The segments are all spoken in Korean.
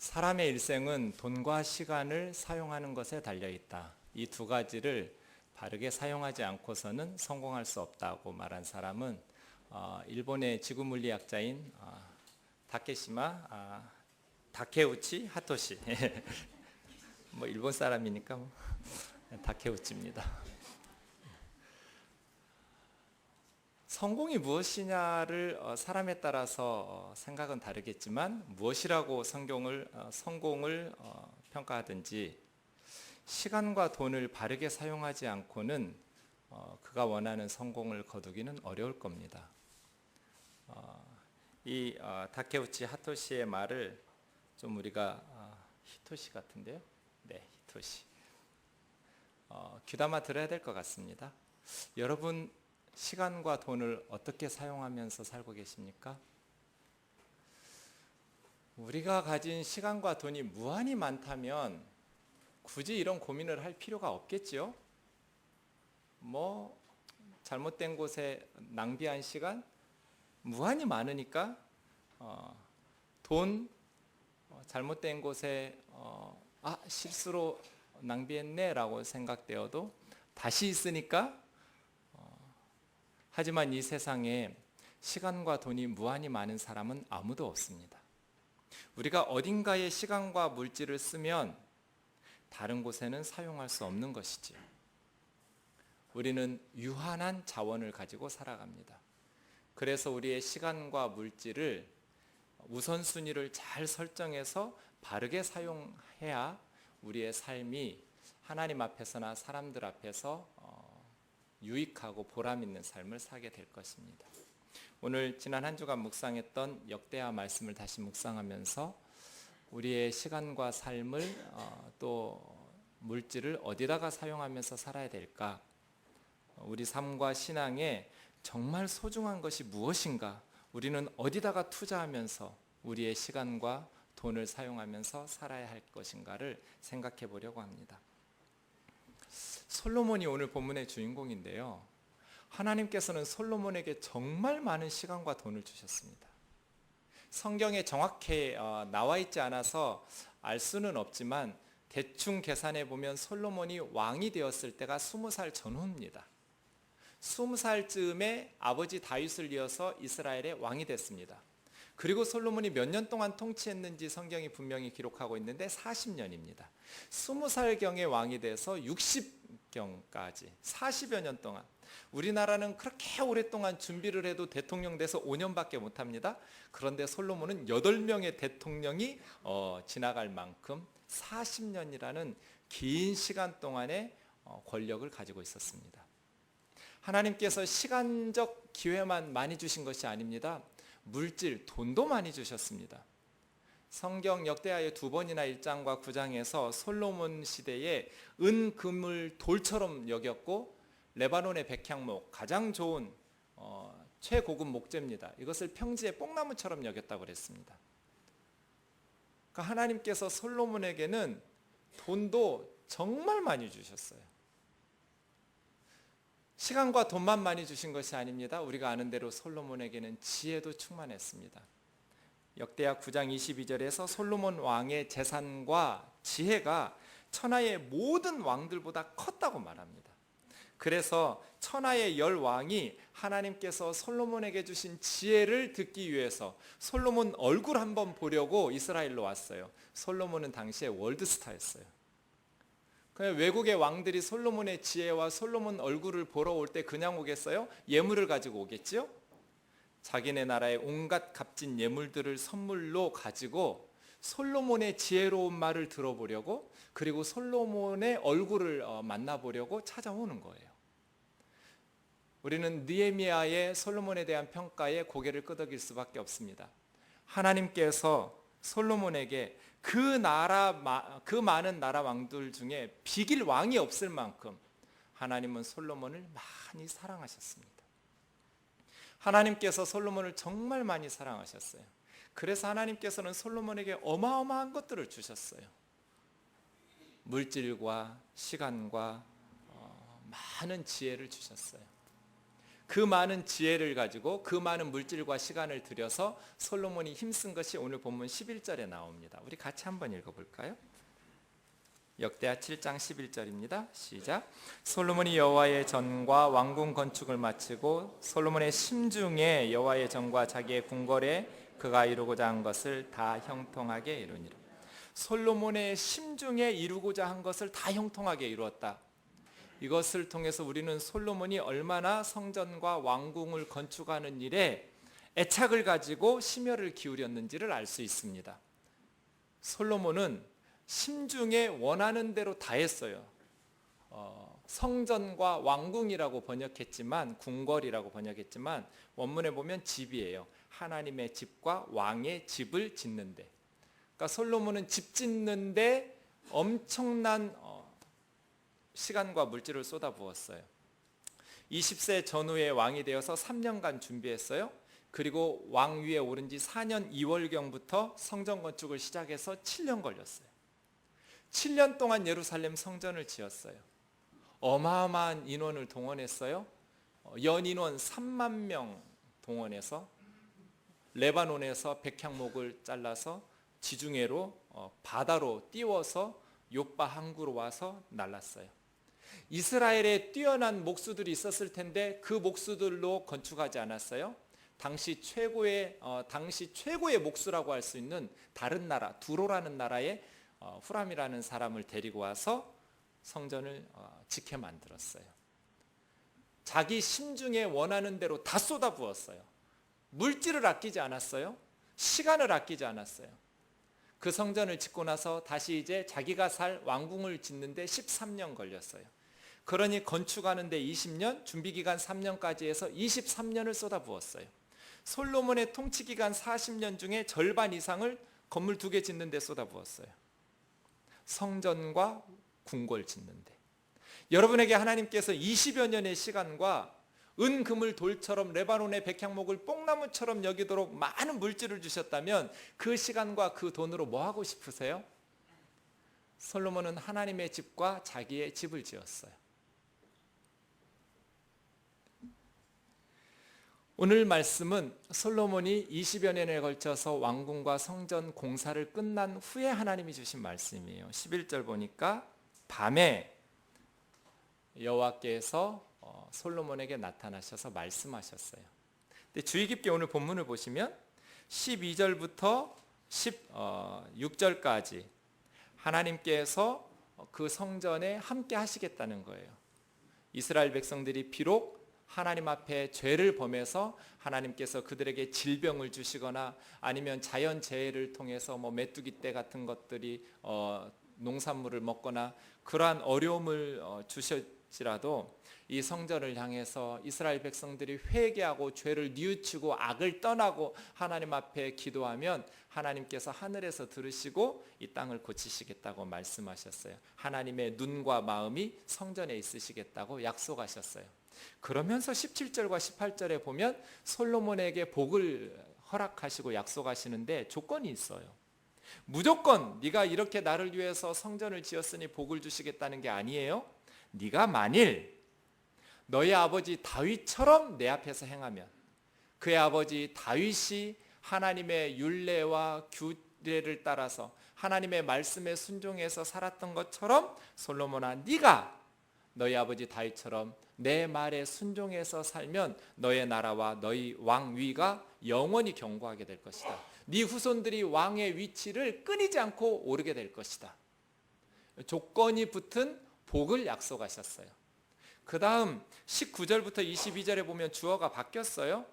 사람의 일생은 돈과 시간을 사용하는 것에 달려 있다. 이 두 가지를 바르게 사용하지 않고서는 성공할 수 없다고 말한 사람은 일본의 지구물리학자인 다케우치 하토시. 뭐 일본 사람이니까 다케우치입니다. 성공이 무엇이냐를 사람에 따라서 생각은 다르겠지만 무엇이라고 성공을 평가하든지 시간과 돈을 바르게 사용하지 않고는 그가 원하는 성공을 거두기는 어려울 겁니다. 이 다케우치 하토시의 말을 좀 우리가 히토시 같은데요. 네, 히토시. 귀담아 들어야 될 것 같습니다. 여러분 시간과 돈을 어떻게 사용하면서 살고 계십니까? 우리가 가진 시간과 돈이 무한히 많다면 굳이 이런 고민을 할 필요가 없겠지요? 잘못된 곳에 낭비한 시간 무한히 많으니까 돈 잘못된 곳에 실수로 낭비했네 라고 생각되어도 다시 있으니까 하지만 이 세상에 시간과 돈이 무한히 많은 사람은 아무도 없습니다. 우리가 어딘가에 시간과 물질을 쓰면 다른 곳에는 사용할 수 없는 것이지요. 우리는 유한한 자원을 가지고 살아갑니다. 그래서 우리의 시간과 물질을 우선순위를 잘 설정해서 바르게 사용해야 우리의 삶이 하나님 앞에서나 사람들 앞에서 유익하고 보람 있는 삶을 살게 될 것입니다. 오늘 지난 한 주간 묵상했던 역대하 말씀을 다시 묵상하면서 우리의 시간과 삶을 또 물질을 어디다가 사용하면서 살아야 될까? 우리 삶과 신앙에 정말 소중한 것이 무엇인가? 우리는 어디다가 투자하면서 우리의 시간과 돈을 사용하면서 살아야 할 것인가를 생각해 보려고 합니다. 솔로몬이 오늘 본문의 주인공인데요. 하나님께서는 솔로몬에게 정말 많은 시간과 돈을 주셨습니다. 성경에 정확히 나와 있지 않아서 알 수는 없지만 대충 계산해 보면 솔로몬이 왕이 되었을 때가 20살 전후입니다. 20살쯤에 아버지 다윗을 이어서 이스라엘의 왕이 됐습니다. 그리고 솔로몬이 몇 년 동안 통치했는지 성경이 분명히 기록하고 있는데 40년입니다. 20살경에 왕이 돼서 60경까지 40여 년 동안. 우리나라는 그렇게 오랫동안 준비를 해도 대통령 돼서 5년밖에 못합니다. 그런데 솔로몬은 8명의 대통령이 지나갈 만큼 40년이라는 긴 시간 동안의 권력을 가지고 있었습니다. 하나님께서 시간적 기회만 많이 주신 것이 아닙니다. 물질, 돈도 많이 주셨습니다. 성경 역대하의 2번이나 1장과 9장에서 솔로몬 시대에 은, 금을 돌처럼 여겼고 레바논의 백향목, 가장 좋은 최고급 목재입니다. 이것을 평지의 뽕나무처럼 여겼다고 그랬습니다. 그러니까 하나님께서 솔로몬에게는 돈도 정말 많이 주셨어요. 시간과 돈만 많이 주신 것이 아닙니다. 우리가 아는 대로 솔로몬에게는 지혜도 충만했습니다. 역대하 9장 22절에서 솔로몬 왕의 재산과 지혜가 천하의 모든 왕들보다 컸다고 말합니다. 그래서 천하의 10왕이 하나님께서 솔로몬에게 주신 지혜를 듣기 위해서 솔로몬 얼굴 한번 보려고 이스라엘로 왔어요. 솔로몬은 당시에 월드스타였어요. 외국의 왕들이 솔로몬의 지혜와 솔로몬 얼굴을 보러 올 때 그냥 오겠어요? 예물을 가지고 오겠지요? 자기네 나라의 온갖 값진 예물들을 선물로 가지고 솔로몬의 지혜로운 말을 들어보려고, 그리고 솔로몬의 얼굴을 만나보려고 찾아오는 거예요. 우리는 느헤미야의 솔로몬에 대한 평가에 고개를 끄덕일 수밖에 없습니다. 하나님께서 솔로몬에게 그 많은 나라 왕들 중에 비길 왕이 없을 만큼 하나님은 솔로몬을 많이 사랑하셨습니다. 하나님께서 솔로몬을 정말 많이 사랑하셨어요. 그래서 하나님께서는 솔로몬에게 어마어마한 것들을 주셨어요. 물질과 시간과 많은 지혜를 주셨어요. 그 많은 지혜를 가지고 그 많은 물질과 시간을 들여서 솔로몬이 힘쓴 것이 오늘 본문 11절에 나옵니다. 우리 같이 한번 읽어볼까요? 역대하 7장 11절입니다. 시작. 솔로몬이 여호와의 전과 왕궁 건축을 마치고 솔로몬의 심중에 여호와의 전과 자기의 궁궐에 그가 이루고자 한 것을 다 형통하게 이루니라. 솔로몬의 심중에 이루고자 한 것을 다 형통하게 이루었다. 이것을 통해서 우리는 솔로몬이 얼마나 성전과 왕궁을 건축하는 일에 애착을 가지고 심혈을 기울였는지를 알 수 있습니다. 솔로몬은 심중에 원하는 대로 다 했어요. 성전과 왕궁이라고 번역했지만, 궁궐이라고 번역했지만 원문에 보면 집이에요. 하나님의 집과 왕의 집을 짓는데, 그러니까 솔로몬은 집 짓는데 엄청난 시간과 물질을 쏟아부었어요. 20세 전후에 왕이 되어서 3년간 준비했어요. 그리고 왕위에 오른 지 4년 2월경부터 성전 건축을 시작해서 7년 걸렸어요. 7년 동안 예루살렘 성전을 지었어요. 어마어마한 인원을 동원했어요. 연인원 3만 명 동원해서 레바논에서 백향목을 잘라서 지중해로 바다로 띄워서 요빠 항구로 와서 날랐어요. 이스라엘에 뛰어난 목수들이 있었을 텐데 그 목수들로 건축하지 않았어요. 당시 최고의 목수라고 할 수 있는 다른 나라, 두로라는 나라의 후람이라는 사람을 데리고 와서 성전을 짓게 만들었어요. 자기 심중에 원하는 대로 다 쏟아부었어요. 물질을 아끼지 않았어요. 시간을 아끼지 않았어요. 그 성전을 짓고 나서 다시 이제 자기가 살 왕궁을 짓는데 13년 걸렸어요. 그러니 건축하는데 20년, 준비기간 3년까지 해서 23년을 쏟아부었어요. 솔로몬의 통치기간 40년 중에 절반 이상을 건물 2개 짓는 데 쏟아부었어요. 성전과 궁궐 짓는데. 여러분에게 하나님께서 20여 년의 시간과 은, 금을, 돌처럼 레바논의 백향목을 뽕나무처럼 여기도록 많은 물질을 주셨다면 그 시간과 그 돈으로 뭐 하고 싶으세요? 솔로몬은 하나님의 집과 자기의 집을 지었어요. 오늘 말씀은 솔로몬이 20여 년에 걸쳐서 왕궁과 성전 공사를 끝난 후에 하나님이 주신 말씀이에요. 11절 보니까 밤에 여호와께서 솔로몬에게 나타나셔서 말씀하셨어요. 근데 주의 깊게 오늘 본문을 보시면 12절부터 16절까지 하나님께서 그 성전에 함께 하시겠다는 거예요. 이스라엘 백성들이 비록 하나님 앞에 죄를 범해서 하나님께서 그들에게 질병을 주시거나 아니면 자연재해를 통해서 메뚜기 떼 같은 것들이 농산물을 먹거나 그러한 어려움을 주실지라도 이 성전을 향해서 이스라엘 백성들이 회개하고 죄를 뉘우치고 악을 떠나고 하나님 앞에 기도하면 하나님께서 하늘에서 들으시고 이 땅을 고치시겠다고 말씀하셨어요. 하나님의 눈과 마음이 성전에 있으시겠다고 약속하셨어요. 그러면서 17절과 18절에 보면 솔로몬에게 복을 허락하시고 약속하시는데 조건이 있어요. 무조건 네가 이렇게 나를 위해서 성전을 지었으니 복을 주시겠다는 게 아니에요. 네가 만일 너희 아버지 다윗처럼 내 앞에서 행하면, 그의 아버지 다윗이 하나님의 율례와 규례를 따라서 하나님의 말씀에 순종해서 살았던 것처럼 솔로몬아 네가 너희 아버지 다윗처럼 내 말에 순종해서 살면 너의 나라와 너희 왕위가 영원히 견고하게 될 것이다. 네 후손들이 왕의 위치를 끊이지 않고 오르게 될 것이다. 조건이 붙은 복을 약속하셨어요. 그 다음 19절부터 22절에 보면 주어가 바뀌었어요.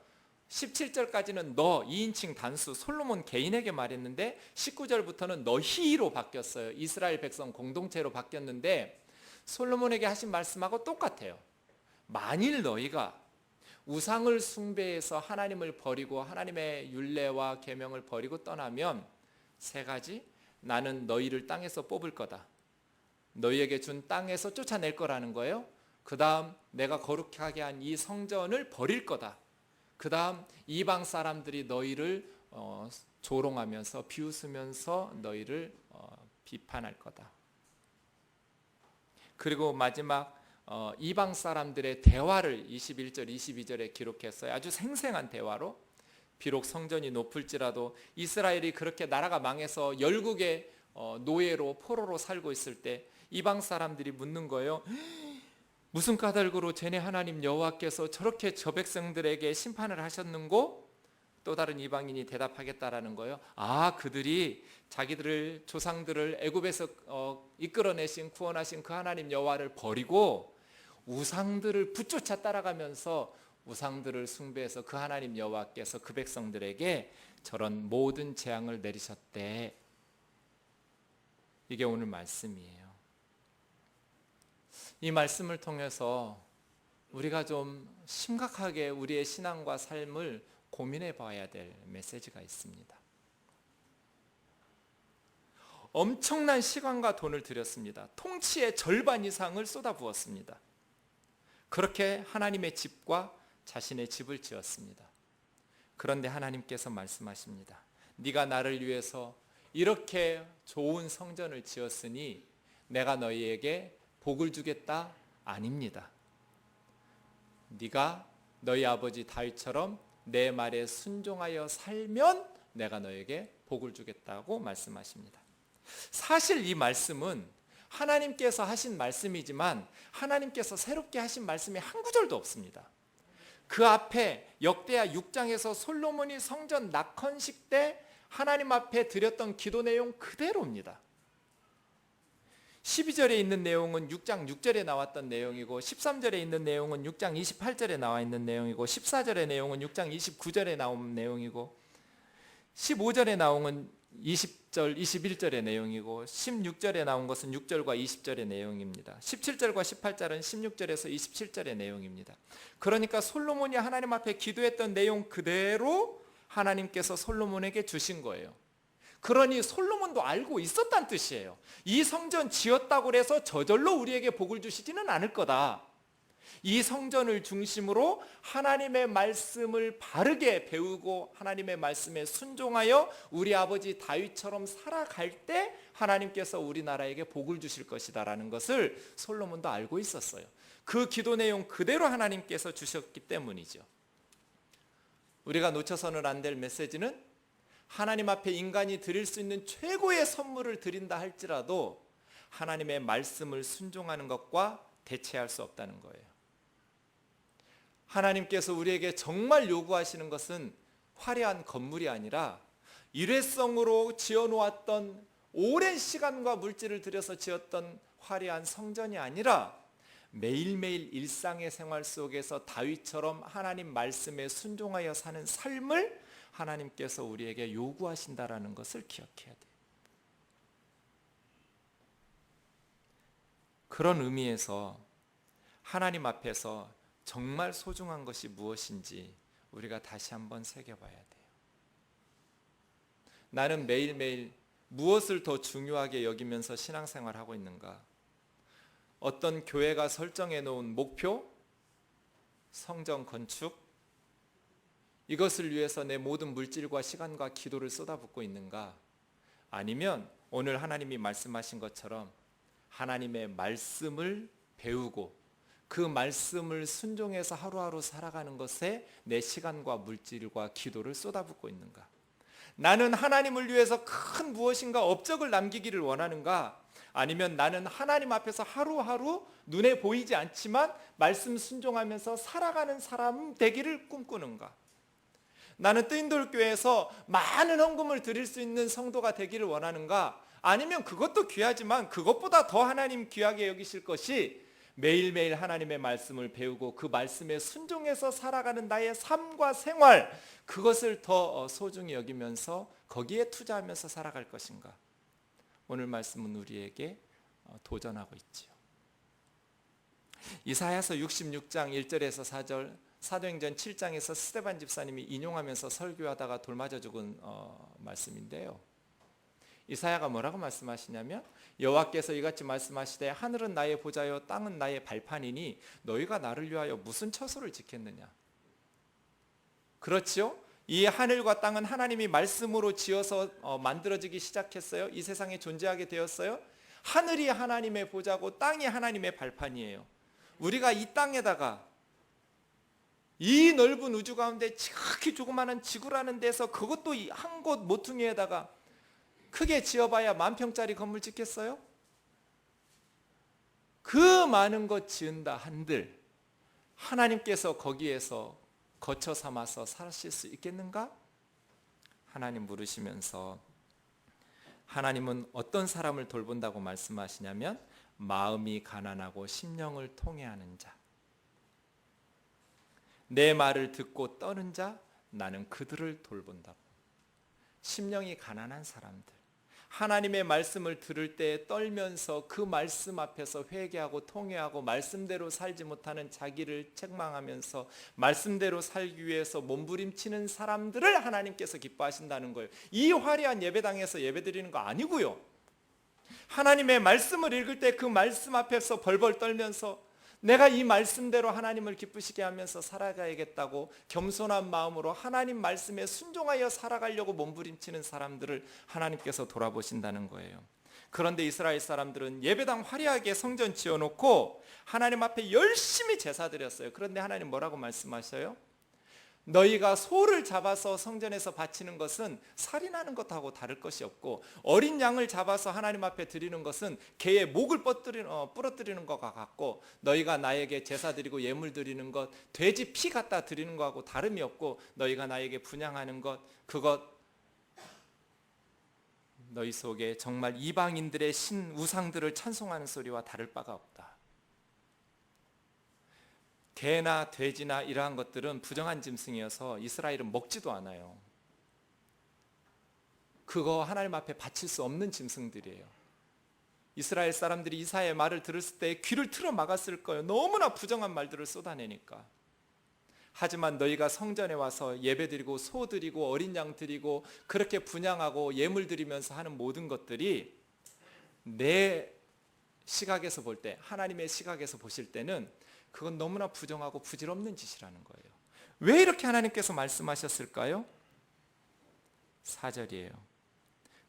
17절까지는 너 2인칭 단수 솔로몬 개인에게 말했는데 19절부터는 너희로 바뀌었어요. 이스라엘 백성 공동체로 바뀌었는데 솔로몬에게 하신 말씀하고 똑같아요. 만일 너희가 우상을 숭배해서 하나님을 버리고 하나님의 율례와 계명을 버리고 떠나면 세 가지, 나는 너희를 땅에서 뽑을 거다. 너희에게 준 땅에서 쫓아낼 거라는 거예요. 그 다음 내가 거룩하게 한 이 성전을 버릴 거다. 그 다음 이방 사람들이 너희를 조롱하면서 비웃으면서 너희를 비판할 거다. 그리고 마지막 이방 사람들의 대화를 21절, 22절에 기록했어요. 아주 생생한 대화로. 비록 성전이 높을지라도 이스라엘이 그렇게 나라가 망해서 열국의 노예로 포로로 살고 있을 때 이방 사람들이 묻는 거예요. 무슨 까닭으로 쟤네 하나님 여호와께서 저렇게 저 백성들에게 심판을 하셨는고? 또 다른 이방인이 대답하겠다라는 거예요. 그들이 자기들을 조상들을 애굽에서 이끌어내신 구원하신 그 하나님 여호와를 버리고 우상들을 붙쫓아 따라가면서 우상들을 숭배해서 그 하나님 여호와께서 그 백성들에게 저런 모든 재앙을 내리셨대. 이게 오늘 말씀이에요. 이 말씀을 통해서 우리가 좀 심각하게 우리의 신앙과 삶을 고민해 봐야 될 메시지가 있습니다. 엄청난 시간과 돈을 들였습니다. 통치의 절반 이상을 쏟아부었습니다. 그렇게 하나님의 집과 자신의 집을 지었습니다. 그런데 하나님께서 말씀하십니다. 네가 나를 위해서 이렇게 좋은 성전을 지었으니 내가 너희에게 복을 주겠다? 아닙니다. 네가 너희 아버지 다윗처럼 내 말에 순종하여 살면 내가 너에게 복을 주겠다고 말씀하십니다. 사실 이 말씀은 하나님께서 하신 말씀이지만 하나님께서 새롭게 하신 말씀이 한 구절도 없습니다. 그 앞에 역대하 6장에서 솔로몬이 성전 낙헌식 때 하나님 앞에 드렸던 기도 내용 그대로입니다. 12절에 있는 내용은 6장 6절에 나왔던 내용이고 13절에 있는 내용은 6장 28절에 나와 있는 내용이고 14절의 내용은 6장 29절에 나온 내용이고 15절에 나온 건 20절, 21절의 내용이고 16절에 나온 것은 6절과 20절의 내용입니다. 17절과 18절은 16절에서 27절의 내용입니다. 그러니까 솔로몬이 하나님 앞에 기도했던 내용 그대로 하나님께서 솔로몬에게 주신 거예요. 그러니 솔로몬도 알고 있었다는 뜻이에요. 이 성전 지었다고 해서 저절로 우리에게 복을 주시지는 않을 거다. 이 성전을 중심으로 하나님의 말씀을 바르게 배우고 하나님의 말씀에 순종하여 우리 아버지 다윗처럼 살아갈 때 하나님께서 우리나라에게 복을 주실 것이다라는 것을 솔로몬도 알고 있었어요. 그 기도 내용 그대로 하나님께서 주셨기 때문이죠. 우리가 놓쳐서는 안 될 메시지는 하나님 앞에 인간이 드릴 수 있는 최고의 선물을 드린다 할지라도 하나님의 말씀을 순종하는 것과 대체할 수 없다는 거예요. 하나님께서 우리에게 정말 요구하시는 것은 화려한 건물이 아니라 일회성으로 지어놓았던 오랜 시간과 물질을 들여서 지었던 화려한 성전이 아니라 매일매일 일상의 생활 속에서 다윗처럼 하나님 말씀에 순종하여 사는 삶을 하나님께서 우리에게 요구하신다라는 것을 기억해야 돼요. 그런 의미에서 하나님 앞에서 정말 소중한 것이 무엇인지 우리가 다시 한번 새겨봐야 돼요. 나는 매일매일 무엇을 더 중요하게 여기면서 신앙생활하고 있는가? 어떤 교회가 설정해 놓은 목표, 성전 건축, 이것을 위해서 내 모든 물질과 시간과 기도를 쏟아붓고 있는가? 아니면 오늘 하나님이 말씀하신 것처럼 하나님의 말씀을 배우고 그 말씀을 순종해서 하루하루 살아가는 것에 내 시간과 물질과 기도를 쏟아붓고 있는가? 나는 하나님을 위해서 큰 무엇인가 업적을 남기기를 원하는가? 아니면 나는 하나님 앞에서 하루하루 눈에 보이지 않지만 말씀 순종하면서 살아가는 사람 되기를 꿈꾸는가? 나는 뜨인돌교회에서 많은 헌금을 드릴 수 있는 성도가 되기를 원하는가? 아니면 그것도 귀하지만 그것보다 더 하나님 귀하게 여기실 것이 매일매일 하나님의 말씀을 배우고 그 말씀에 순종해서 살아가는 나의 삶과 생활, 그것을 더 소중히 여기면서 거기에 투자하면서 살아갈 것인가? 오늘 말씀은 우리에게 도전하고 있지요. 이사야서 66장 1절에서 4절, 사도행전 7장에서 스데반 집사님이 인용하면서 설교하다가 돌 맞아 죽은 말씀인데요. 이사야가 뭐라고 말씀하시냐면 여호와께서 이같이 말씀하시되 하늘은 나의 보좌요 땅은 나의 발판이니 너희가 나를 위하여 무슨 처소를 짓겠느냐. 그렇지요? 이 하늘과 땅은 하나님이 말씀으로 지어서 만들어지기 시작했어요. 이 세상에 존재하게 되었어요. 하늘이 하나님의 보좌고 땅이 하나님의 발판이에요. 우리가 이 땅에다가 이 넓은 우주 가운데 지극히 조그마한 지구라는 데서 그것도 한 곳 모퉁이에다가 크게 지어봐야 10,000평짜리 건물 짓겠어요? 그 많은 것 지은다 한들 하나님께서 거기에서 거처 삼아서 사실 수 있겠는가? 하나님 물으시면서 하나님은 어떤 사람을 돌본다고 말씀하시냐면 마음이 가난하고 심령을 통회하는 자, 내 말을 듣고 떠는 자, 나는 그들을 돌본다고. 심령이 가난한 사람들, 하나님의 말씀을 들을 때 떨면서 그 말씀 앞에서 회개하고 통회하고 말씀대로 살지 못하는 자기를 책망하면서 말씀대로 살기 위해서 몸부림치는 사람들을 하나님께서 기뻐하신다는 거예요. 이 화려한 예배당에서 예배드리는 거 아니고요. 하나님의 말씀을 읽을 때 그 말씀 앞에서 벌벌 떨면서 내가 이 말씀대로 하나님을 기쁘시게 하면서 살아가야겠다고 겸손한 마음으로 하나님 말씀에 순종하여 살아가려고 몸부림치는 사람들을 하나님께서 돌아보신다는 거예요. 그런데 이스라엘 사람들은 예배당 화려하게 성전 지어놓고 하나님 앞에 열심히 제사 드렸어요. 그런데 하나님 뭐라고 말씀하셔요? 너희가 소를 잡아서 성전에서 바치는 것은 살인하는 것하고 다를 것이 없고 어린 양을 잡아서 하나님 앞에 드리는 것은 개의 목을 부러뜨리는 것과 같고 너희가 나에게 제사 드리고 예물 드리는 것 돼지 피 갖다 드리는 것하고 다름이 없고 너희가 나에게 분향하는 것 그것 너희 속에 정말 이방인들의 신 우상들을 찬송하는 소리와 다를 바가 없다. 개나 돼지나 이러한 것들은 부정한 짐승이어서 이스라엘은 먹지도 않아요. 그거 하나님 앞에 바칠 수 없는 짐승들이에요. 이스라엘 사람들이 이사야의 말을 들었을 때 귀를 틀어 막았을 거예요. 너무나 부정한 말들을 쏟아내니까. 하지만 너희가 성전에 와서 예배드리고 소드리고 어린 양 드리고 그렇게 분향하고 예물 드리면서 하는 모든 것들이 내 시각에서 볼 때, 하나님의 시각에서 보실 때는 그건 너무나 부정하고 부질없는 짓이라는 거예요. 왜 이렇게 하나님께서 말씀하셨을까요? 4절이에요.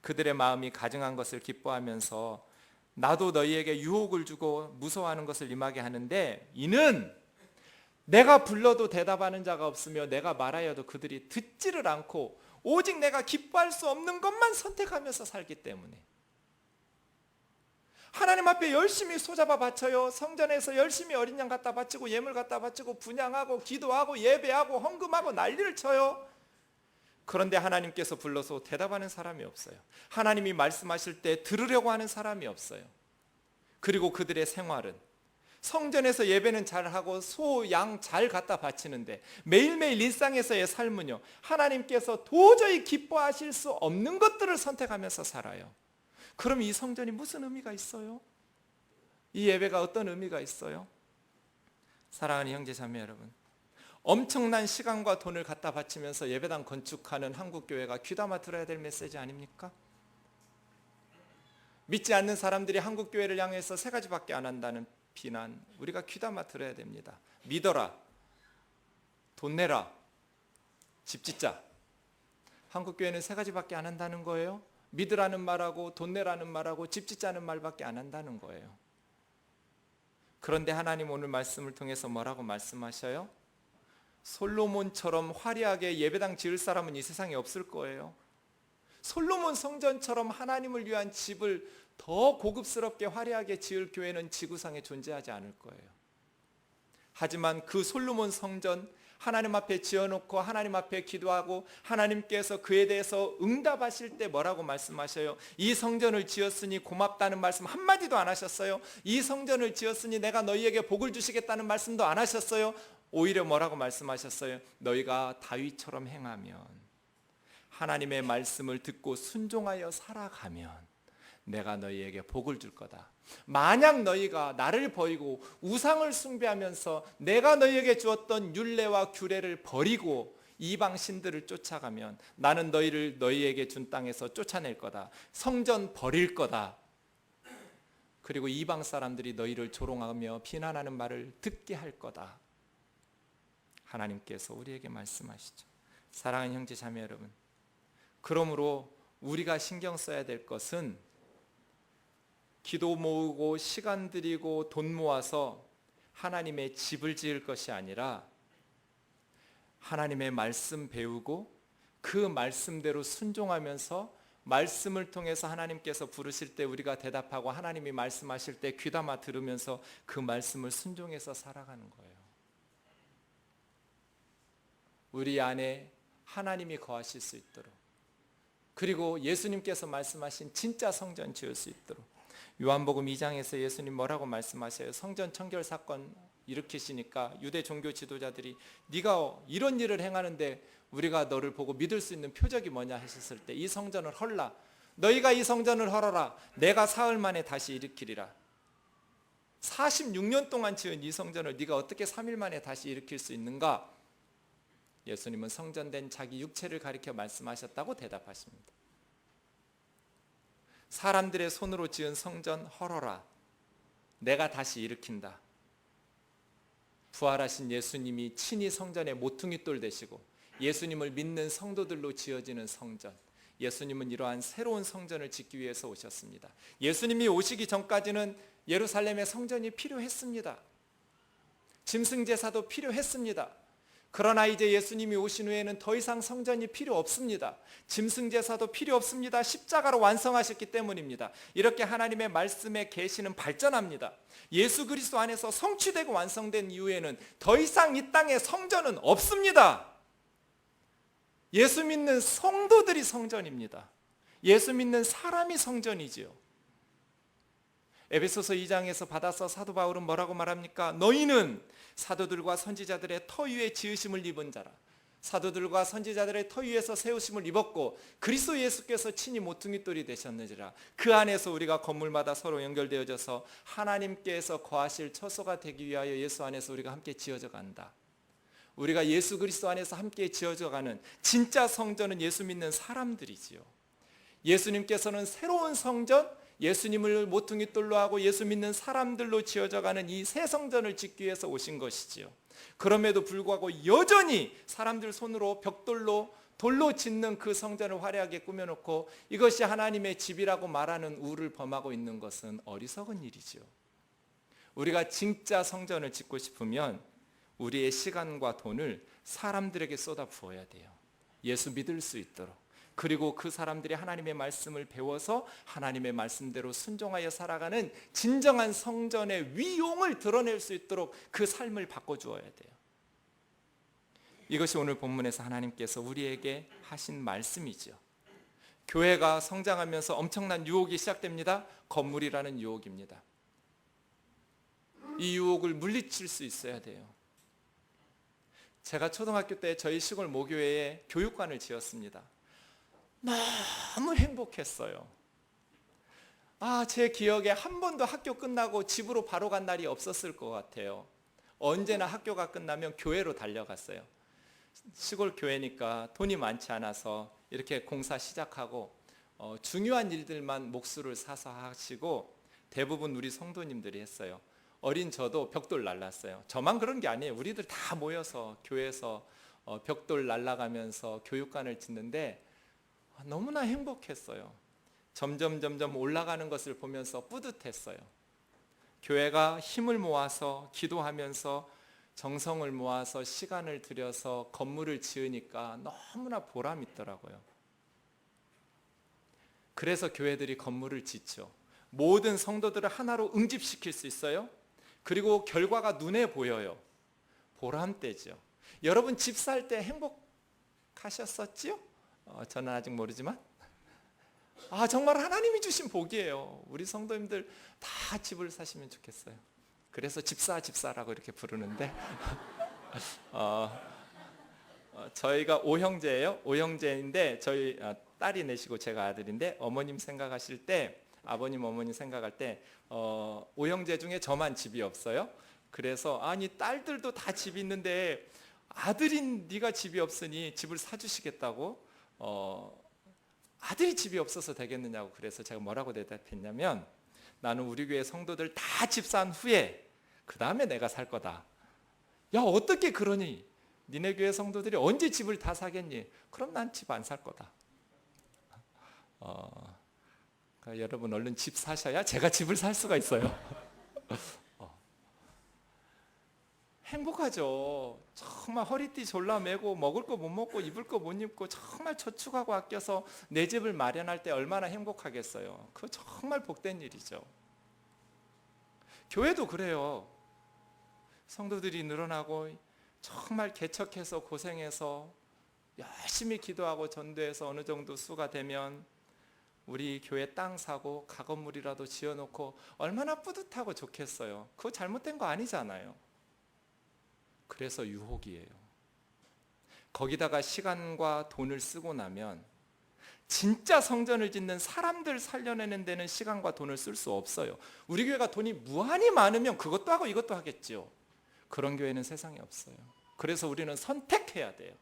그들의 마음이 가증한 것을 기뻐하면서 나도 너희에게 유혹을 주고 무서워하는 것을 임하게 하는데 이는 내가 불러도 대답하는 자가 없으며 내가 말하여도 그들이 듣지를 않고 오직 내가 기뻐할 수 없는 것만 선택하면서 살기 때문에. 하나님 앞에 열심히 소잡아 바쳐요. 성전에서 열심히 어린 양 갖다 바치고 예물 갖다 바치고 분향하고 기도하고 예배하고 헌금하고 난리를 쳐요. 그런데 하나님께서 불러서 대답하는 사람이 없어요. 하나님이 말씀하실 때 들으려고 하는 사람이 없어요. 그리고 그들의 생활은 성전에서 예배는 잘하고 소, 양 잘 갖다 바치는데 매일매일 일상에서의 삶은요, 하나님께서 도저히 기뻐하실 수 없는 것들을 선택하면서 살아요. 그럼 이 성전이 무슨 의미가 있어요? 이 예배가 어떤 의미가 있어요? 사랑하는 형제자매 여러분, 엄청난 시간과 돈을 갖다 바치면서 예배당 건축하는 한국교회가 귀담아 들어야 될 메시지 아닙니까? 믿지 않는 사람들이 한국교회를 향해서 3가지밖에 안 한다는 비난, 우리가 귀담아 들어야 됩니다. 믿어라, 돈 내라, 집 짓자. 한국교회는 3가지밖에 안 한다는 거예요. 믿으라는 말하고 돈 내라는 말하고 집 짓자는 말밖에 안 한다는 거예요. 그런데 하나님 오늘 말씀을 통해서 뭐라고 말씀하셔요? 솔로몬처럼 화려하게 예배당 지을 사람은 이 세상에 없을 거예요. 솔로몬 성전처럼 하나님을 위한 집을 더 고급스럽게 화려하게 지을 교회는 지구상에 존재하지 않을 거예요. 하지만 그 솔로몬 성전 하나님 앞에 지어놓고 하나님 앞에 기도하고 하나님께서 그에 대해서 응답하실 때 뭐라고 말씀하셔요? 이 성전을 지었으니 고맙다는 말씀 한마디도 안 하셨어요. 이 성전을 지었으니 내가 너희에게 복을 주시겠다는 말씀도 안 하셨어요. 오히려 뭐라고 말씀하셨어요? 너희가 다윗처럼 행하면, 하나님의 말씀을 듣고 순종하여 살아가면 내가 너희에게 복을 줄 거다. 만약 너희가 나를 버리고 우상을 숭배하면서 내가 너희에게 주었던 율례와 규례를 버리고 이방 신들을 쫓아가면 나는 너희를 너희에게 준 땅에서 쫓아낼 거다. 성전 버릴 거다. 그리고 이방 사람들이 너희를 조롱하며 비난하는 말을 듣게 할 거다. 하나님께서 우리에게 말씀하시죠. 사랑하는 형제 자매 여러분, 그러므로 우리가 신경 써야 될 것은 기도 모으고 시간 들이고 돈 모아서 하나님의 집을 지을 것이 아니라 하나님의 말씀 배우고 그 말씀대로 순종하면서 말씀을 통해서 하나님께서 부르실 때 우리가 대답하고 하나님이 말씀하실 때 귀담아 들으면서 그 말씀을 순종해서 살아가는 거예요. 우리 안에 하나님이 거하실 수 있도록, 그리고 예수님께서 말씀하신 진짜 성전 지을 수 있도록. 요한복음 2장에서 예수님 뭐라고 말씀하세요? 성전 청결 사건 일으키시니까 유대 종교 지도자들이 네가 이런 일을 행하는데 우리가 너를 보고 믿을 수 있는 표적이 뭐냐 하셨을 때 이 성전을 헐라, 너희가 이 성전을 헐어라, 내가 사흘 만에 다시 일으키리라. 46년 동안 지은 이 성전을 네가 어떻게 3일 만에 다시 일으킬 수 있는가? 예수님은 성전된 자기 육체를 가리켜 말씀하셨다고 대답하십니다. 사람들의 손으로 지은 성전 헐어라, 내가 다시 일으킨다. 부활하신 예수님이 친히 성전의 모퉁이돌 되시고 예수님을 믿는 성도들로 지어지는 성전, 예수님은 이러한 새로운 성전을 짓기 위해서 오셨습니다. 예수님이 오시기 전까지는 예루살렘의 성전이 필요했습니다. 짐승제사도 필요했습니다. 그러나 이제 예수님이 오신 후에는 더 이상 성전이 필요 없습니다. 짐승제사도 필요 없습니다. 십자가로 완성하셨기 때문입니다. 이렇게 하나님의 말씀의 계시는 발전합니다. 예수 그리스도 안에서 성취되고 완성된 이후에는 더 이상 이 땅에 성전은 없습니다. 예수 믿는 성도들이 성전입니다. 예수 믿는 사람이 성전이지요. 에베소서 2장에서 받아서 사도 바울은 뭐라고 말합니까? 너희는 사도들과 선지자들의 터 위에 지으심을 입은 자라. 사도들과 선지자들의 터 위에서 세우심을 입었고 그리스도 예수께서 친히 모퉁이돌이 되셨느니라. 그 안에서 우리가 건물마다 서로 연결되어져서 하나님께서 거하실 처소가 되기 위하여 예수 안에서 우리가 함께 지어져 간다. 우리가 예수 그리스도 안에서 함께 지어져 가는 진짜 성전은 예수 믿는 사람들이지요. 예수님께서는 새로운 성전, 예수님을 모퉁이돌로 하고 예수 믿는 사람들로 지어져 가는 이 새 성전을 짓기 위해서 오신 것이지요. 그럼에도 불구하고 여전히 사람들 손으로 벽돌로 돌로 짓는 그 성전을 화려하게 꾸며놓고 이것이 하나님의 집이라고 말하는 우를 범하고 있는 것은 어리석은 일이지요. 우리가 진짜 성전을 짓고 싶으면 우리의 시간과 돈을 사람들에게 쏟아 부어야 돼요. 예수 믿을 수 있도록. 그리고 그 사람들이 하나님의 말씀을 배워서 하나님의 말씀대로 순종하여 살아가는 진정한 성전의 위용을 드러낼 수 있도록 그 삶을 바꿔주어야 돼요. 이것이 오늘 본문에서 하나님께서 우리에게 하신 말씀이죠. 교회가 성장하면서 엄청난 유혹이 시작됩니다. 건물이라는 유혹입니다. 이 유혹을 물리칠 수 있어야 돼요. 제가 초등학교 때 저희 시골 모교회에 교육관을 지었습니다. 너무 행복했어요. 제 기억에 한 번도 학교 끝나고 집으로 바로 간 날이 없었을 것 같아요. 언제나 학교가 끝나면 교회로 달려갔어요. 시골 교회니까 돈이 많지 않아서 이렇게 공사 시작하고 중요한 일들만 몫을 사서 하시고 대부분 우리 성도님들이 했어요. 어린 저도 벽돌 날랐어요. 저만 그런 게 아니에요. 우리들 다 모여서 교회에서 벽돌 날라가면서 교육관을 짓는데 너무나 행복했어요. 점점 올라가는 것을 보면서 뿌듯했어요. 교회가 힘을 모아서 기도하면서 정성을 모아서 시간을 들여서 건물을 지으니까 너무나 보람 있더라고요. 그래서 교회들이 건물을 짓죠. 모든 성도들을 하나로 응집시킬 수 있어요. 그리고 결과가 눈에 보여요. 보람되죠. 여러분 집 살 때 행복하셨었지요? 저는 아직 모르지만 정말 하나님이 주신 복이에요. 우리 성도님들 다 집을 사시면 좋겠어요. 그래서 집사라고 이렇게 부르는데 저희가 5형제예요. 5형제인데 저희 딸이 넷이고 제가 아들인데 어머님 생각하실 때 아버님 어머니 생각할 때 5형제 중에 저만 집이 없어요. 그래서 딸들도 다 집이 있는데 아들인 네가 집이 없으니 집을 사주시겠다고 아들이 집이 없어서 되겠느냐고. 그래서 제가 뭐라고 대답했냐면 나는 우리 교회 성도들 다 집 산 후에 그 다음에 내가 살 거다. 야 어떻게 그러니? 니네 교회 성도들이 언제 집을 다 사겠니? 그럼 난 집 안 살 거다. 그러니까 여러분 얼른 집 사셔야 제가 집을 살 수가 있어요. 행복하죠. 정말 허리띠 졸라매고 먹을 거 못 먹고 입을 거 못 입고 정말 저축하고 아껴서 내 집을 마련할 때 얼마나 행복하겠어요. 그거 정말 복된 일이죠. 교회도 그래요. 성도들이 늘어나고 정말 개척해서 고생해서 열심히 기도하고 전도해서 어느 정도 수가 되면 우리 교회 땅 사고 가건물이라도 지어놓고 얼마나 뿌듯하고 좋겠어요. 그거 잘못된 거 아니잖아요. 그래서 유혹이에요. 거기다가 시간과 돈을 쓰고 나면 진짜 성전을 짓는 사람들 살려내는 데는 시간과 돈을 쓸 수 없어요. 우리 교회가 돈이 무한히 많으면 그것도 하고 이것도 하겠죠. 그런 교회는 세상에 없어요. 그래서 우리는 선택해야 돼요.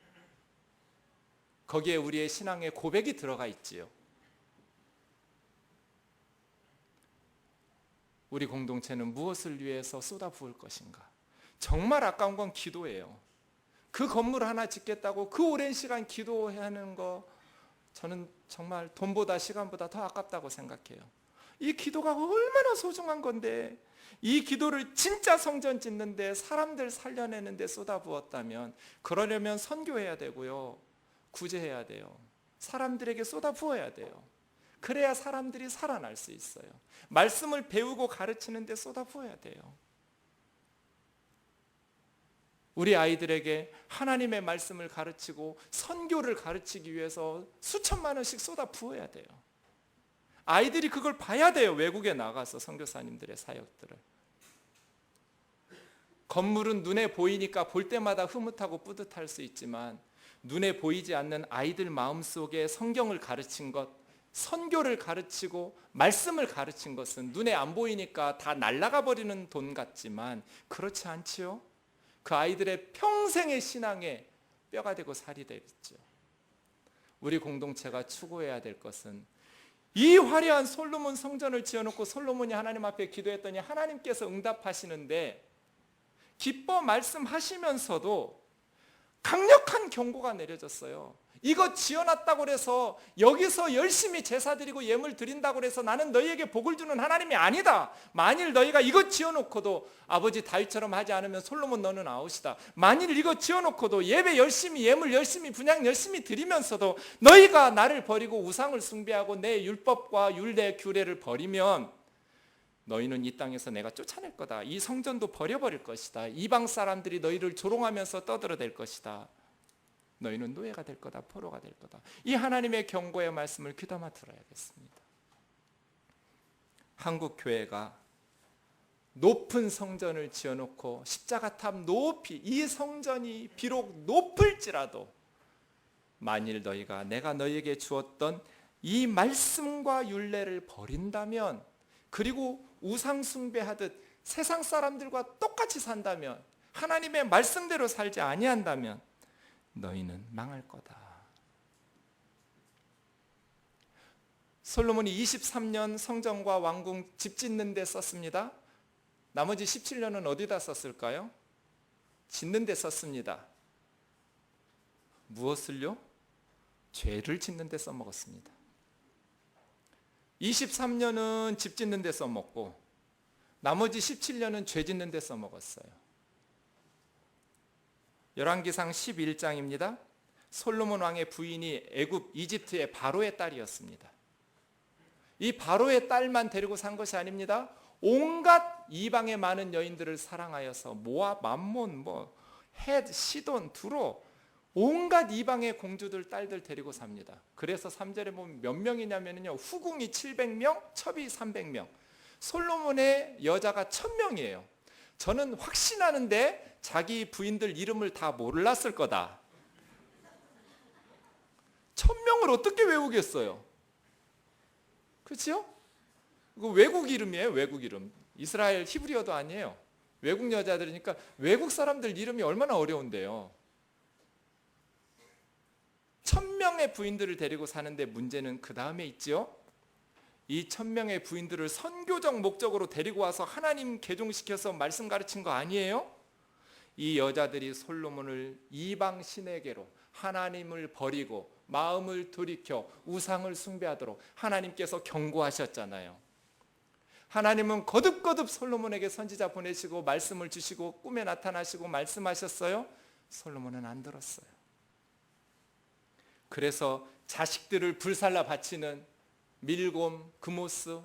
거기에 우리의 신앙의 고백이 들어가 있지요. 우리 공동체는 무엇을 위해서 쏟아부을 것인가? 정말 아까운 건 기도예요. 그 건물 하나 짓겠다고 그 오랜 시간 기도해야 하는 거 저는 정말 돈보다 시간보다 더 아깝다고 생각해요. 이 기도가 얼마나 소중한 건데 이 기도를 진짜 성전 짓는데 사람들 살려내는데 쏟아부었다면 그러려면 선교해야 되고요. 구제해야 돼요. 사람들에게 쏟아부어야 돼요. 그래야 사람들이 살아날 수 있어요. 말씀을 배우고 가르치는 데 쏟아부어야 돼요. 우리 아이들에게 하나님의 말씀을 가르치고 선교를 가르치기 위해서 수천만 원씩 쏟아부어야 돼요. 아이들이 그걸 봐야 돼요. 외국에 나가서 선교사님들의 사역들을. 건물은 눈에 보이니까 볼 때마다 흐뭇하고 뿌듯할 수 있지만 눈에 보이지 않는 아이들 마음속에 성경을 가르친 것, 선교를 가르치고 말씀을 가르친 것은 눈에 안 보이니까 다 날아가 버리는 돈 같지만 그렇지 않지요? 그 아이들의 평생의 신앙에 뼈가 되고 살이 되겠죠. 우리 공동체가 추구해야 될 것은 이 화려한 솔로몬 성전을 지어놓고 솔로몬이 하나님 앞에 기도했더니 하나님께서 응답하시는데 기뻐 말씀하시면서도 강력한 경고가 내려졌어요. 이거 지어놨다고 해서 여기서 열심히 제사 드리고 예물 드린다고 해서 나는 너희에게 복을 주는 하나님이 아니다. 만일 너희가 이거 지어놓고도 아버지 다윗처럼 하지 않으면 솔로몬 너는 아웃이다. 만일 이거 지어놓고도 예배 열심히 예물 열심히 분향 열심히 드리면서도 너희가 나를 버리고 우상을 숭배하고 내 율법과 율례 규례를 버리면 너희는 이 땅에서 내가 쫓아낼 거다. 이 성전도 버려버릴 것이다. 이방 사람들이 너희를 조롱하면서 떠들어댈 것이다. 너희는 노예가 될 거다. 포로가 될 거다. 이 하나님의 경고의 말씀을 귀담아 들어야겠습니다. 한국 교회가 높은 성전을 지어놓고 십자가탑 높이 이 성전이 비록 높을지라도 만일 너희가 내가 너희에게 주었던 이 말씀과 율례를 버린다면 그리고 우상 숭배하듯 세상 사람들과 똑같이 산다면 하나님의 말씀대로 살지 아니한다면 너희는 망할 거다. 솔로몬이 23년 성전과 왕궁 집 짓는 데 썼습니다. 나머지 17년은 어디다 썼을까요? 짓는 데 썼습니다. 무엇을요? 죄를 짓는 데 써먹었습니다. 23년은 집 짓는 데 써먹고 나머지 17년은 죄 짓는 데 써먹었어요. 열왕기상 11장입니다. 솔로몬 왕의 부인이 애굽 이집트의 바로의 딸이었습니다. 이 바로의 딸만 데리고 산 것이 아닙니다. 온갖 이방의 많은 여인들을 사랑하여서 모압, 암몬, 헷, 시돈, 두로 온갖 이방의 공주들 딸들 데리고 삽니다. 그래서 3절에 보면 몇 명이냐면요. 후궁이 700명, 첩이 300명. 솔로몬의 여자가 1000명이에요. 저는 확신하는데 자기 부인들 이름을 다 몰랐을 거다. 1000명을 어떻게 외우겠어요? 그렇죠? 이거 외국 이름이에요. 외국 이름. 이스라엘 히브리어도 아니에요. 외국 여자들이니까 외국 사람들 이름이 얼마나 어려운데요. 1000명의 부인들을 데리고 사는데 문제는 그 다음에 있지요. 이 1000명의 부인들을 선교적 목적으로 데리고 와서 하나님 개종시켜서 말씀 가르친 거 아니에요? 이 여자들이 솔로몬을 이방 신에게로 하나님을 버리고 마음을 돌이켜 우상을 숭배하도록 하나님께서 경고하셨잖아요. 하나님은 거듭거듭 솔로몬에게 선지자 보내시고 말씀을 주시고 꿈에 나타나시고 말씀하셨어요. 솔로몬은 안 들었어요. 그래서 자식들을 불살라 바치는 밀곰, 금오스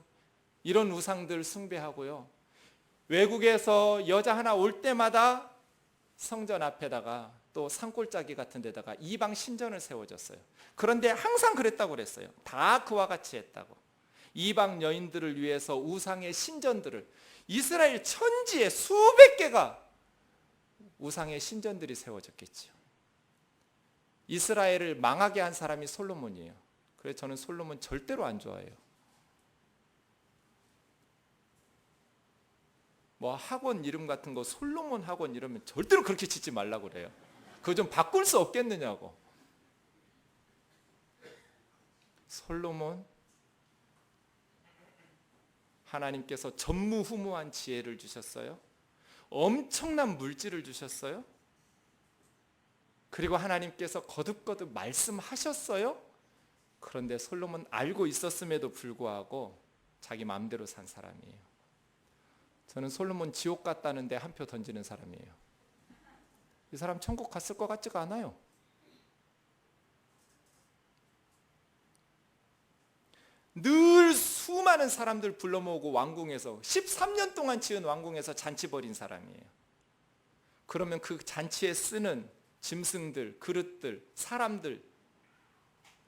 이런 우상들 숭배하고요. 외국에서 여자 하나 올 때마다 성전 앞에다가 또 산골짜기 같은 데다가 이방 신전을 세워줬어요. 그런데 항상 그랬다고 그랬어요. 다 그와 같이 했다고. 이방 여인들을 위해서 우상의 신전들을, 이스라엘 천지에 수백 개가 우상의 신전들이 세워졌겠죠. 이스라엘을 망하게 한 사람이 솔로몬이에요. 그래서 저는 솔로몬 절대로 안 좋아해요. 뭐 학원 이름 같은 거 솔로몬 학원 이러면 절대로 그렇게 짓지 말라고 그래요. 그거 좀 바꿀 수 없겠느냐고. 솔로몬, 하나님께서 전무후무한 지혜를 주셨어요. 엄청난 물질을 주셨어요. 그리고 하나님께서 거듭거듭 말씀하셨어요. 그런데 솔로몬 알고 있었음에도 불구하고 자기 마음대로 산 사람이에요. 저는 솔로몬 지옥 갔다는데 한 표 던지는 사람이에요. 이 사람 천국 갔을 것 같지가 않아요. 늘 수많은 사람들 불러 모으고 왕궁에서 13년 동안 지은 왕궁에서 잔치 벌인 사람이에요. 그러면 그 잔치에 쓰는 짐승들, 그릇들, 사람들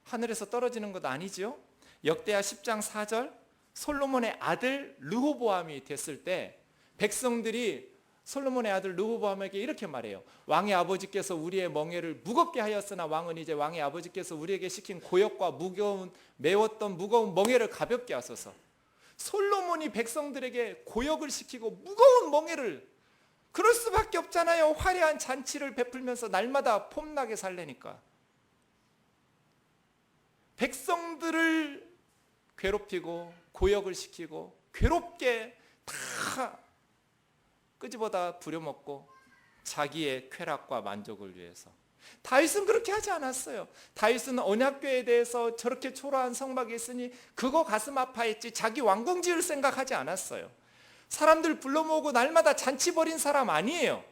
하늘에서 떨어지는 것 아니죠? 역대하 10장 4절 솔로몬의 아들 르호보암이 됐을 때 백성들이 솔로몬의 아들 르호보암에게 이렇게 말해요. 왕의 아버지께서 우리의 멍에를 무겁게 하였으나 왕은 이제 왕의 아버지께서 우리에게 시킨 고역과 매웠던 무거운 멍에를 가볍게 하소서. 솔로몬이 백성들에게 고역을 시키고 무거운 멍에를, 그럴 수밖에 없잖아요. 화려한 잔치를 베풀면서 날마다 폼나게 살래니까. 백성들을 괴롭히고 고역을 시키고 괴롭게 다 끄집어다 부려먹고 자기의 쾌락과 만족을 위해서. 다윗은 그렇게 하지 않았어요. 다윗은 언약궤에 대해서 저렇게 초라한 성막이 있으니 그거 가슴 아파했지 자기 왕궁 지을 생각하지 않았어요. 사람들 불러 모으고 날마다 잔치 벌인 사람 아니에요.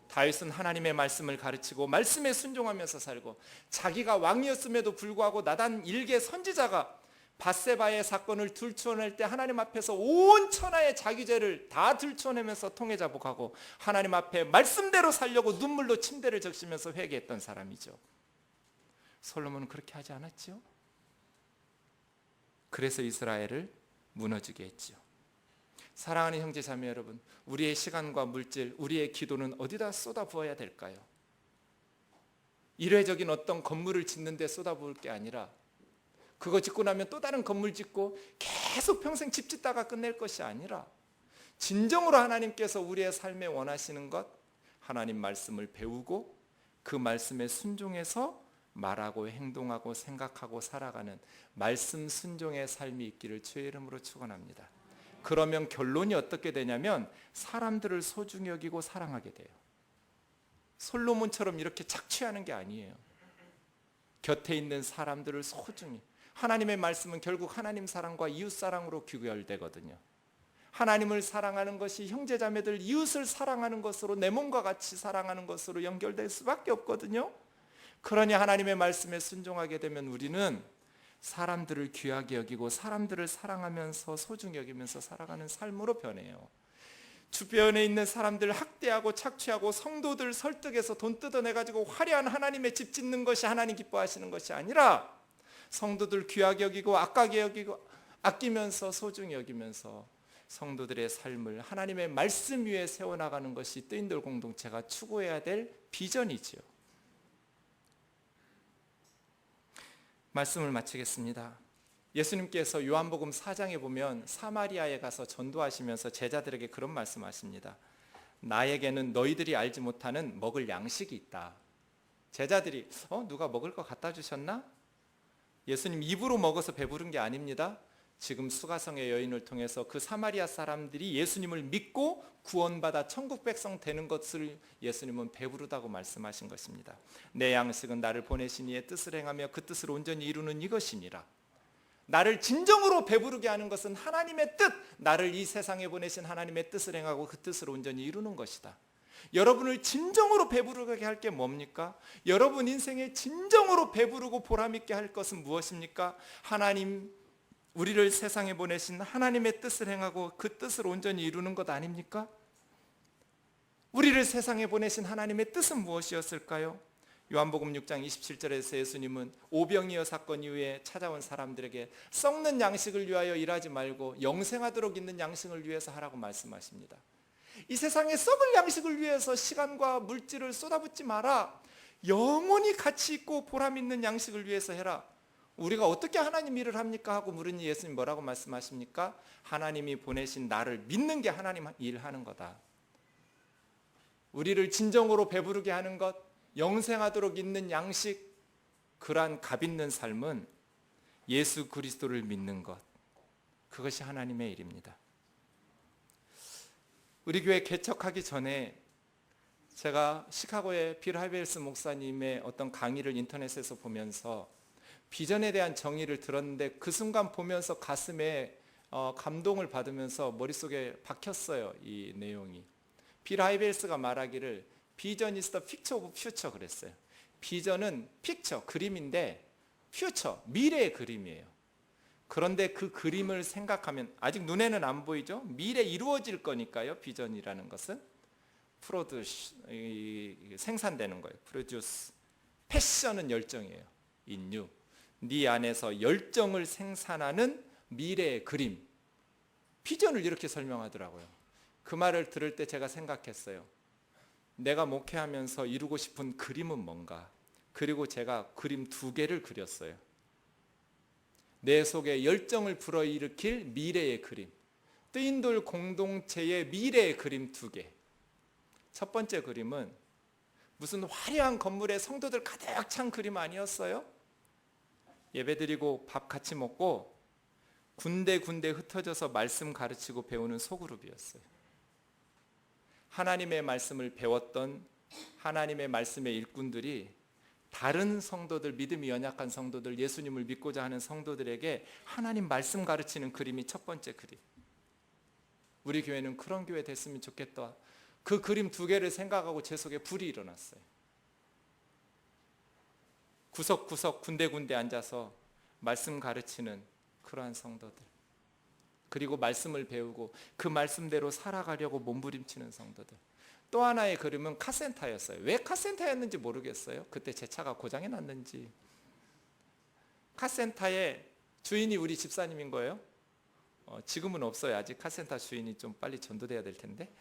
다윗은 하나님의 말씀을 가르치고 말씀에 순종하면서 살고, 자기가 왕이었음에도 불구하고 나단 일개 선지자가 밧세바의 사건을 들추어낼 때 하나님 앞에서 온 천하의 자기 죄를 다 들추어내면서 통회자복하고 하나님 앞에 말씀대로 살려고 눈물로 침대를 적시면서 회개했던 사람이죠. 솔로몬은 그렇게 하지 않았죠. 그래서 이스라엘을 무너지게 했죠. 사랑하는 형제 자매 여러분, 우리의 시간과 물질, 우리의 기도는 어디다 쏟아부어야 될까요? 일회적인 어떤 건물을 짓는 데 쏟아부을 게 아니라 그거 짓고 나면 또 다른 건물 짓고 계속 평생 집 짓다가 끝낼 것이 아니라 진정으로 하나님께서 우리의 삶에 원하시는 것, 하나님 말씀을 배우고 그 말씀에 순종해서 말하고 행동하고 생각하고 살아가는 말씀 순종의 삶이 있기를 주의 이름으로 축원합니다. 그러면 결론이 어떻게 되냐면 사람들을 소중히 여기고 사랑하게 돼요. 솔로몬처럼 이렇게 착취하는 게 아니에요. 곁에 있는 사람들을 소중히. 하나님의 말씀은 결국 하나님 사랑과 이웃 사랑으로 귀결되거든요. 하나님을 사랑하는 것이 형제자매들 이웃을 사랑하는 것으로, 내 몸과 같이 사랑하는 것으로 연결될 수밖에 없거든요. 그러니 하나님의 말씀에 순종하게 되면 우리는 사람들을 귀하게 여기고 사람들을 사랑하면서 소중히 여기면서 살아가는 삶으로 변해요. 주변에 있는 사람들 학대하고 착취하고 성도들 설득해서 돈 뜯어내가지고 화려한 하나님의 집 짓는 것이 하나님 기뻐하시는 것이 아니라 성도들 귀하게 여기고 아깝게 여기고 아끼면서 소중히 여기면서 성도들의 삶을 하나님의 말씀 위에 세워나가는 것이 뜨인들 공동체가 추구해야 될 비전이지요. 말씀을 마치겠습니다. 예수님께서 요한복음 4장에 보면 사마리아에 가서 전도하시면서 제자들에게 그런 말씀하십니다. 나에게는 너희들이 알지 못하는 먹을 양식이 있다. 제자들이 누가 먹을 거 갖다 주셨나? 예수님 입으로 먹어서 배부른 게 아닙니다. 지금 수가성의 여인을 통해서 그 사마리아 사람들이 예수님을 믿고 구원받아 천국 백성 되는 것을 예수님은 배부르다고 말씀하신 것입니다. 내 양식은 나를 보내신 이의 뜻을 행하며 그 뜻을 온전히 이루는 이것이니라. 나를 진정으로 배부르게 하는 것은 하나님의 뜻, 나를 이 세상에 보내신 하나님의 뜻을 행하고 그 뜻을 온전히 이루는 것이다. 여러분을 진정으로 배부르게 할 게 뭡니까? 여러분 인생에 진정으로 배부르고 보람있게 할 것은 무엇입니까? 하나님, 우리를 세상에 보내신 하나님의 뜻을 행하고 그 뜻을 온전히 이루는 것 아닙니까? 우리를 세상에 보내신 하나님의 뜻은 무엇이었을까요? 요한복음 6장 27절에서 예수님은 오병이어 사건 이후에 찾아온 사람들에게 썩는 양식을 위하여 일하지 말고 영생하도록 있는 양식을 위해서 하라고 말씀하십니다. 이 세상에 썩을 양식을 위해서 시간과 물질을 쏟아붓지 마라. 영원히 가치 있고 보람 있는 양식을 위해서 해라. 우리가 어떻게 하나님 일을 합니까? 하고 물으니 예수님 뭐라고 말씀하십니까? 하나님이 보내신 나를 믿는 게 하나님 일하는 거다. 우리를 진정으로 배부르게 하는 것, 영생하도록 있는 양식, 그러한 값 있는 삶은 예수 그리스도를 믿는 것, 그것이 하나님의 일입니다. 우리 교회 개척하기 전에 제가 시카고의 빌 하이벨스 목사님의 어떤 강의를 인터넷에서 보면서 비전에 대한 정의를 들었는데 그 순간 보면서 가슴에 감동을 받으면서 머릿속에 박혔어요. 이 내용이. 빌 하이벨스가 말하기를 비전 is the picture of future 그랬어요. 비전은 픽처, 그림인데 퓨처, 미래의 그림이에요. 그런데 그 그림을 생각하면 아직 눈에는 안 보이죠? 미래 이루어질 거니까요. 비전이라는 것은 생산되는 거예요. 프로듀스. 패션은 열정이에요. 인유. 네 안에서 열정을 생산하는 미래의 그림. 비전을 이렇게 설명하더라고요. 그 말을 들을 때 제가 생각했어요. 내가 목회하면서 이루고 싶은 그림은 뭔가? 그리고 제가 그림 2개를 그렸어요. 내 속에 열정을 불어일으킬 미래의 그림, 뜨인돌 공동체의 미래의 그림 2개. 첫 번째 그림은 무슨 화려한 건물에 성도들 가득 찬 그림 아니었어요? 예배드리고 밥 같이 먹고 군데군데 흩어져서 말씀 가르치고 배우는 소그룹이었어요. 하나님의 말씀을 배웠던 하나님의 말씀의 일꾼들이 다른 성도들, 믿음이 연약한 성도들, 예수님을 믿고자 하는 성도들에게 하나님 말씀 가르치는 그림이 첫 번째 그림. 우리 교회는 그런 교회 됐으면 좋겠다. 그 그림 2개를 생각하고 제 속에 불이 일어났어요. 구석구석 군데군데 앉아서 말씀 가르치는 그러한 성도들, 그리고 말씀을 배우고 그 말씀대로 살아가려고 몸부림치는 성도들. 또 하나의 그림은 카센터였어요. 왜 카센터였는지 모르겠어요. 그때 제 차가 고장이 났는지. 카센터의 주인이 우리 집사님인 거예요. 지금은 없어요. 아직 카센터 주인이 좀 빨리 전도돼야 될 텐데.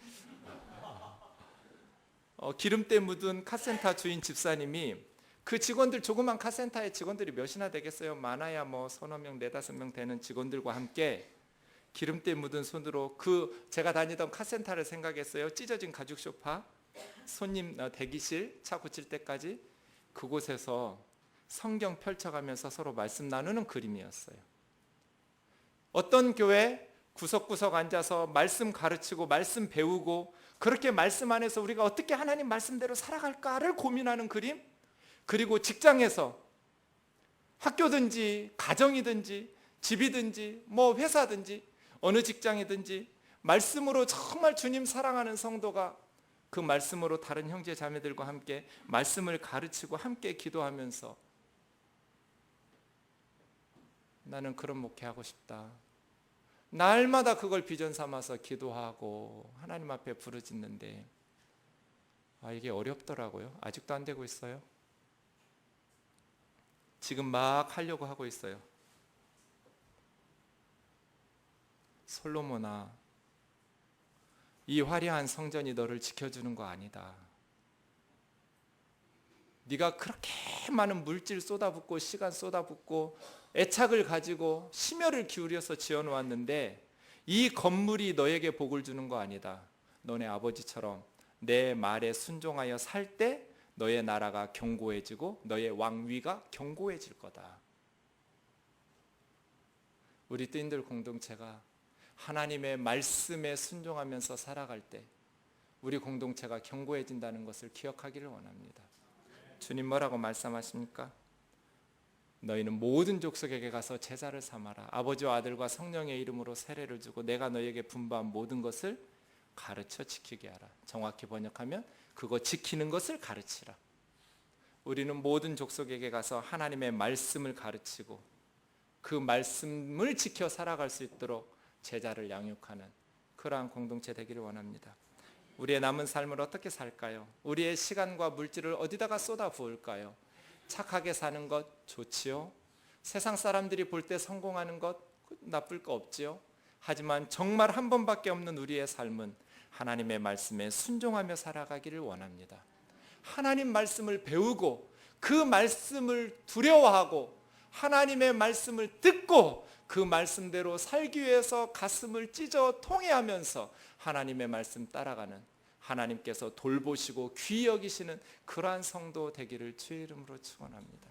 기름때 묻은 카센터 주인 집사님이 그 직원들, 조그만 카센터의 직원들이 몇이나 되겠어요? 많아야 뭐 서너 명, 4-5명 되는 직원들과 함께 기름때 묻은 손으로 그 제가 다니던 카센터를 생각했어요. 찢어진 가죽 소파, 손님 대기실, 차 고칠 때까지 그곳에서 성경 펼쳐가면서 서로 말씀 나누는 그림이었어요. 어떤 교회 구석구석 앉아서 말씀 가르치고 말씀 배우고 그렇게 말씀 안에서 우리가 어떻게 하나님 말씀대로 살아갈까를 고민하는 그림. 그리고 직장에서 학교든지 가정이든지 집이든지 뭐 회사든지 어느 직장이든지 말씀으로 정말 주님 사랑하는 성도가 그 말씀으로 다른 형제 자매들과 함께 말씀을 가르치고 함께 기도하면서 나는 그런 목회하고 싶다. 날마다 그걸 비전 삼아서 기도하고 하나님 앞에 부르짖는데 이게 어렵더라고요. 아직도 안 되고 있어요. 지금 막 하려고 하고 있어요. 솔로몬아, 이 화려한 성전이 너를 지켜주는 거 아니다. 네가 그렇게 많은 물질 쏟아붓고 시간 쏟아붓고 애착을 가지고 심혈을 기울여서 지어놓았는데 이 건물이 너에게 복을 주는 거 아니다. 너네 아버지처럼 내 말에 순종하여 살 때 너의 나라가 견고해지고 너의 왕위가 견고해질 거다. 우리 뜨인들 공동체가 하나님의 말씀에 순종하면서 살아갈 때 우리 공동체가 견고해진다는 것을 기억하기를 원합니다. 주님 뭐라고 말씀하십니까? 너희는 모든 족속에게 가서 제자를 삼아라. 아버지와 아들과 성령의 이름으로 세례를 주고 내가 너희에게 분부한 모든 것을 가르쳐 지키게 하라. 정확히 번역하면 그거 지키는 것을 가르치라. 우리는 모든 족속에게 가서 하나님의 말씀을 가르치고 그 말씀을 지켜 살아갈 수 있도록 제자를 양육하는 그러한 공동체 되기를 원합니다. 우리의 남은 삶을 어떻게 살까요? 우리의 시간과 물질을 어디다가 쏟아 부을까요? 착하게 사는 것 좋지요. 세상 사람들이 볼 때 성공하는 것 나쁠 거 없지요. 하지만 정말 한 번밖에 없는 우리의 삶은 하나님의 말씀에 순종하며 살아가기를 원합니다. 하나님 말씀을 배우고 그 말씀을 두려워하고 하나님의 말씀을 듣고 그 말씀대로 살기 위해서 가슴을 찢어 통회하면서 하나님의 말씀 따라가는 하나님께서 돌보시고 귀히 여기시는 그러한 성도 되기를 주의 이름으로 축원합니다.